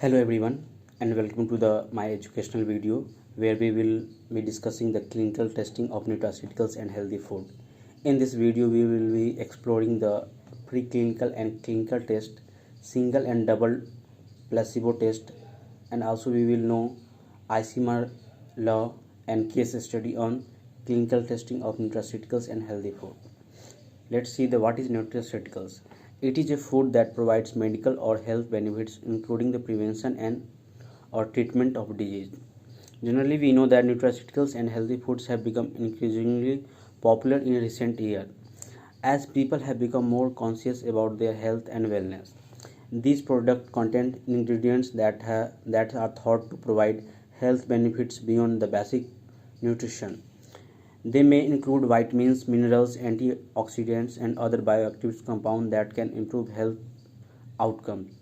Hello everyone and welcome to the my educational video where we will be discussing the clinical testing of nutraceuticals and healthy food. In this video we will be exploring the preclinical and clinical test, single and double placebo test, and also we will know ICMR law and case study on clinical testing of nutraceuticals and healthy food. Let's see the what is nutraceuticals. It is a food that provides medical or health benefits including the prevention and or treatment of disease. Generally, we know that nutraceuticals and healthy foods have become increasingly popular in recent years as people have become more conscious about their health and wellness. These products contain ingredients that are thought to provide health benefits beyond the basic nutrition. They may include vitamins, minerals, antioxidants, and other bioactive compounds that can improve health outcomes.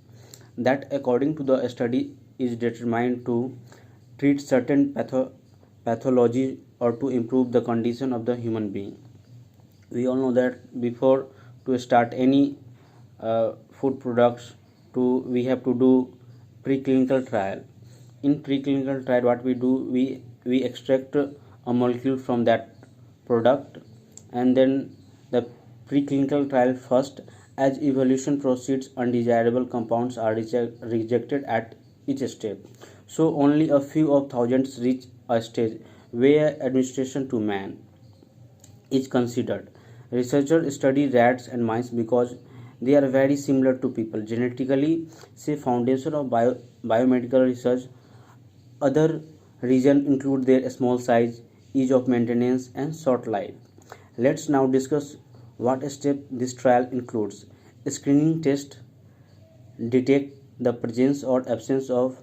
That, according to the study, is determined to treat certain pathology or to improve the condition of the human being. We all know that before to start any food products, we have to do preclinical trial. In preclinical trial, what we do, we extract a molecule from that product, and then the preclinical trial first. As evolution proceeds, undesirable compounds are rejected at each step, so only a few of thousands reach a stage where administration to man is considered. Researchers study rats and mice because they are very similar to people genetically, say foundation of biomedical research. Other reasons include their small size, ease of maintenance, and short life. Let's now discuss what step this trial includes. Screening test detect the presence or absence of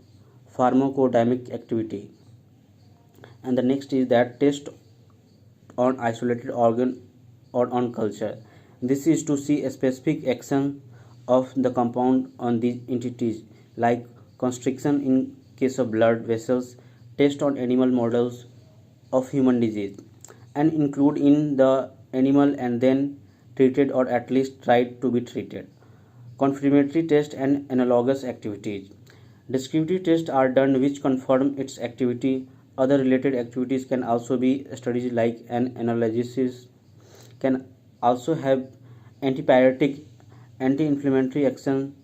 pharmacodynamic activity. And the next is that test on isolated organ or on culture. This is to see a specific action of the compound on these entities, like constriction in case of blood vessels, test on animal models of human disease, and include in the animal and then treated or at least tried to be treated. Confirmatory test and analogous activities. Descriptive tests are done which confirm its activity. Other related activities can also be studies like an analgesis, can also have antibiotic, anti-inflammatory action.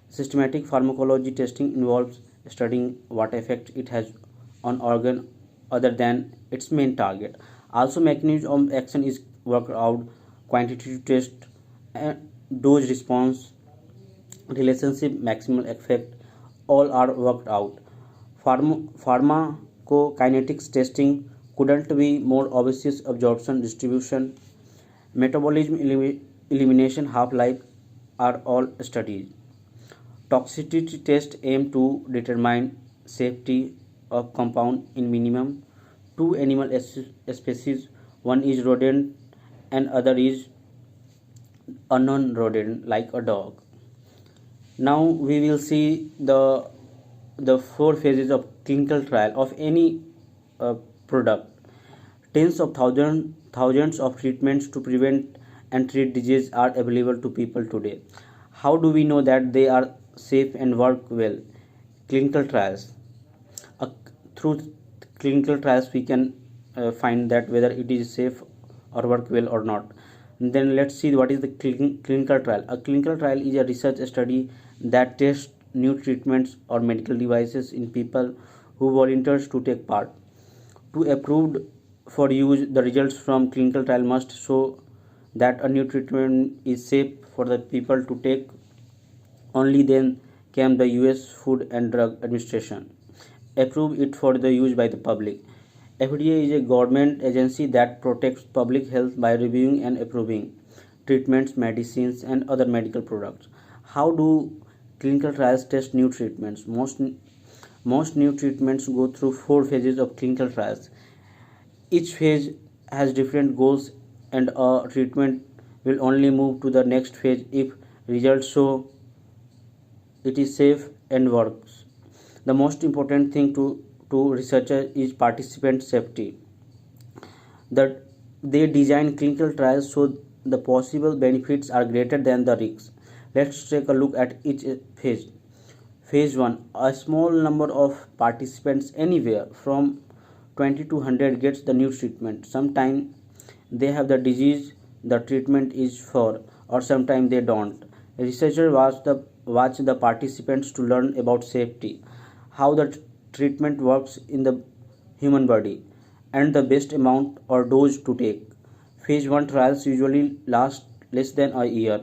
Systematic pharmacology testing involves studying what effect it has on organ other than its main target. Also, mechanism of action is worked out. Quantitative test, dose response, relationship, maximal effect, all are worked out. Pharmacokinetics testing couldn't be more obvious. Absorption, distribution, metabolism, elimination, half-life are all studied. Toxicity tests aim to determine safety of compound in minimum two animal species. One is rodent and other is a non-rodent like a dog. Now we will see the four phases of clinical trial of any product. Tens of thousands of treatments to prevent and treat disease are available to people today. How do we know that they are safe and work well? Clinical trials. Through clinical trials we can find that whether it is safe or work well or not. And then let's see what is the clinical trial. A clinical trial is a research study that tests new treatments or medical devices in people who volunteers to take part. To approved for use, the results from clinical trial must show that a new treatment is safe for the people to take. Only then can the US Food and Drug Administration approve it for the use by the public. FDA is a government agency that protects public health by reviewing and approving treatments, medicines, and other medical products. How do clinical trials test new treatments? Most new treatments go through four phases of clinical trials. Each phase has different goals, and a treatment will only move to the next phase if results show it is safe and works. The most important thing to researchers is participant safety. That they design clinical trials so the possible benefits are greater than the risks. Let's take a look at each phase. Phase 1, a small number of participants anywhere from 20 to 100 gets the new treatment. Sometimes they have the disease the treatment is for, or sometimes they don't. Researchers watch the participants to learn about safety, how the treatment works in the human body, and the best amount or dose to take. Phase 1 trials usually last less than a year,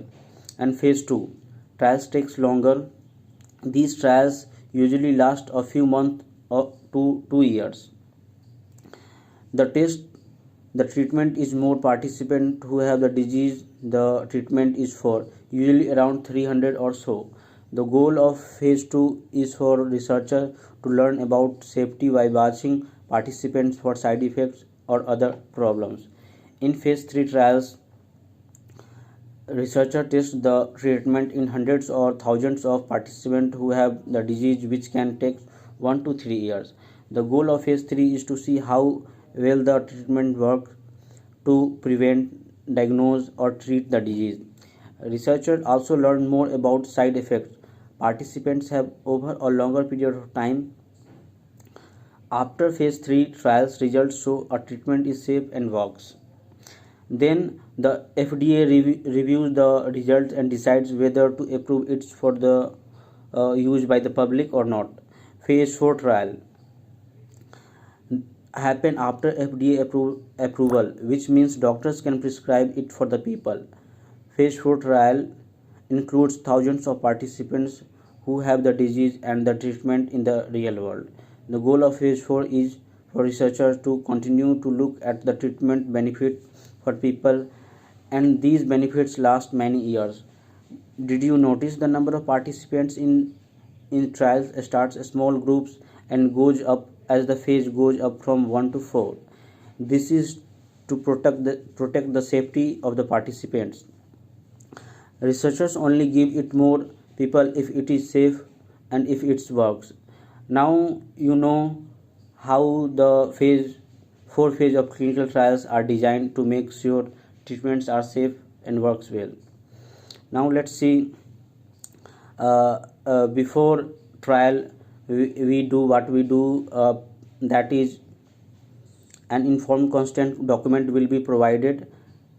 and phase 2 trials takes longer. These trials usually last a few months or 2 years. The test the treatment is more participants who have the disease the treatment is for, usually around 300 or so. The goal of phase 2 is for researchers to learn about safety by watching participants for side effects or other problems. In phase 3 trials, researchers test the treatment in hundreds or thousands of participants who have the disease, which can take 1 to 3 years. The goal of phase 3 is to see how well the treatment works to prevent, diagnose, or treat the disease. Researchers also learn more about side effects participants have over a longer period of time. After phase 3 trials results show a treatment is safe and works. Then the FDA reviews the results and decides whether to approve it for the use by the public or not. Phase 4 trial happen after FDA approval, which means doctors can prescribe it for the people. Phase 4 trial includes thousands of participants who have the disease and the treatment in the real world. The goal of phase 4 is for researchers to continue to look at the treatment benefit for people, and these benefits last many years. Did you notice the number of participants in trials starts small groups and goes up as the phase goes up from 1 to 4? This is to protect the safety of the participants. Researchers only give it more people if it is safe and if it works. Now you know how the phase 4 phase of clinical trials are designed to make sure treatments are safe and works well. Now let's see, before trial we do what we do, that is an informed consent document will be provided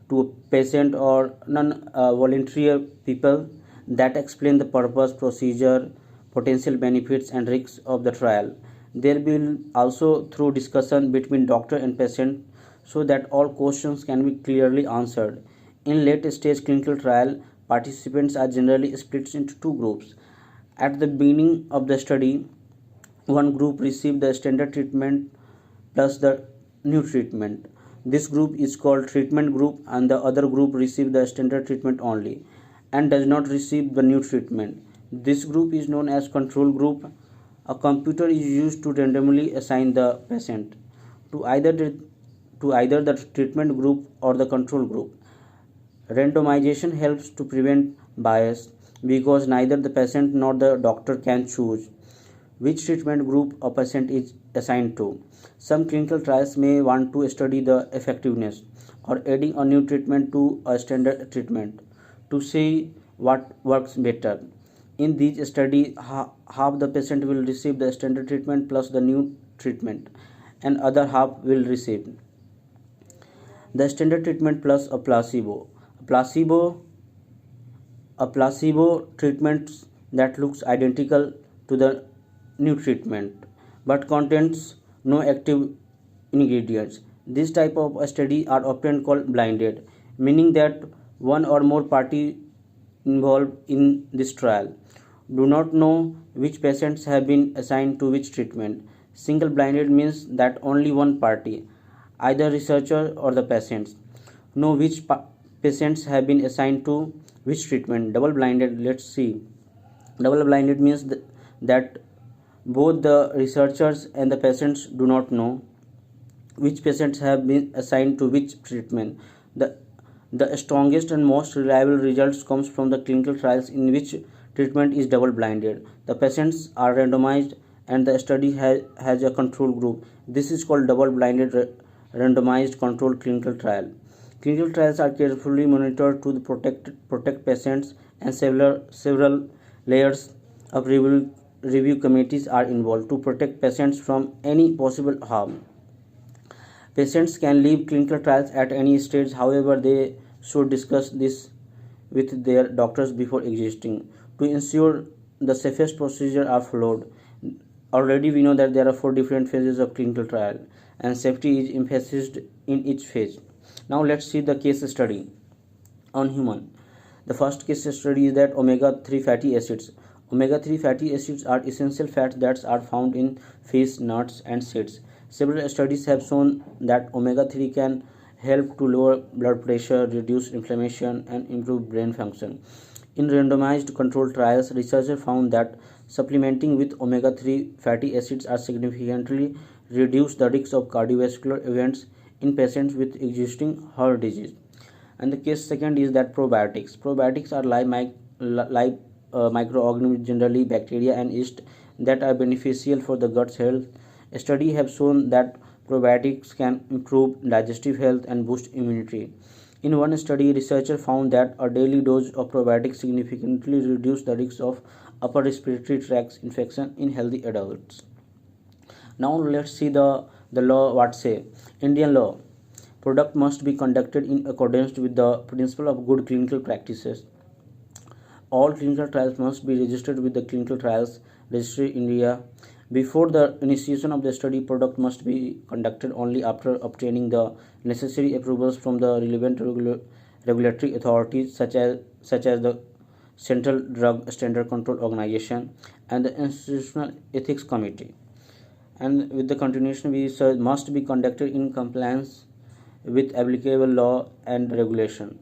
to patient or non-volunteer people that explain the purpose, procedure, potential benefits and risks of the trial. There will also through discussion between doctor and patient so that all questions can be clearly answered. In late stage clinical trial, participants are generally split into two groups. At the beginning of the study, one group received the standard treatment plus the new treatment. This group is called treatment group, and the other group received the standard treatment only and does not receive the new treatment. This group is known as control group. A computer is used to randomly assign the patient to either the treatment group or the control group. Randomization helps to prevent bias because neither the patient nor the doctor can choose which treatment group a patient is assigned to. Some clinical trials may want to study the effectiveness or adding a new treatment to a standard treatment to see what works better. In these studies, half the patient will receive the standard treatment plus the new treatment, and other half will receive the standard treatment plus a placebo. A placebo treatment that looks identical to the new treatment but contains no active ingredients. This type of study are often called blinded, meaning that one or more party involved in this trial do not know which patients have been assigned to which treatment. Single blinded means that only one party, either researcher or the patients, know which patients have been assigned to which treatment. Double blinded, let's see. Double blinded means that both the researchers and the patients do not know which patients have been assigned to which treatment. The strongest and most reliable results comes from the clinical trials in which treatment is double blinded. The patients are randomized and the study has a control group. This is called double blinded randomized controlled clinical trial. Clinical trials are carefully monitored to protect patients, and several layers of review review committees are involved to protect patients from any possible harm. Patients can leave clinical trials at any stage, however, they should discuss this with their doctors before existing to ensure the safest procedures are followed. Already we know that there are 4 different phases of clinical trial and safety is emphasized in each phase. Now let's see the case study on human. The first case study is that omega-3 fatty acids. Omega-3 fatty acids are essential fats that are found in fish, nuts, and seeds. Several studies have shown that omega-3 can help to lower blood pressure, reduce inflammation, and improve brain function. In randomized controlled trials, researchers found that supplementing with omega-3 fatty acids are significantly reduce the risk of cardiovascular events in patients with existing heart disease. And the case second is that probiotics are live microorganisms, generally bacteria and yeast, that are beneficial for the gut health. Studies have shown that probiotics can improve digestive health and boost immunity. In one study, researchers found that a daily dose of probiotics significantly reduced the risk of upper respiratory tract infection in healthy adults. Now let's see the law what say. Indian law. Product must be conducted in accordance with the principle of good clinical practices. All clinical trials must be registered with the Clinical Trials Registry India. Before the initiation of the study, product must be conducted only after obtaining the necessary approvals from the relevant regulatory authorities such as the Central Drug Standard Control Organization and the Institutional Ethics Committee. And with the continuation, research must be conducted in compliance with applicable law and regulation,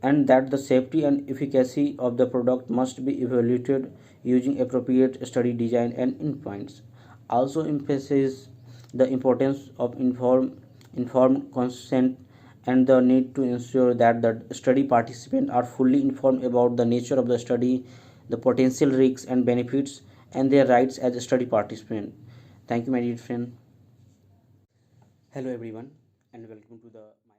and that the safety and efficacy of the product must be evaluated using appropriate study design and endpoints. Also emphasizes the importance of informed consent and the need to ensure that the study participants are fully informed about the nature of the study, the potential risks and benefits, and their rights as a study participant. Thank you, my dear friend. Hello, everyone, and welcome to the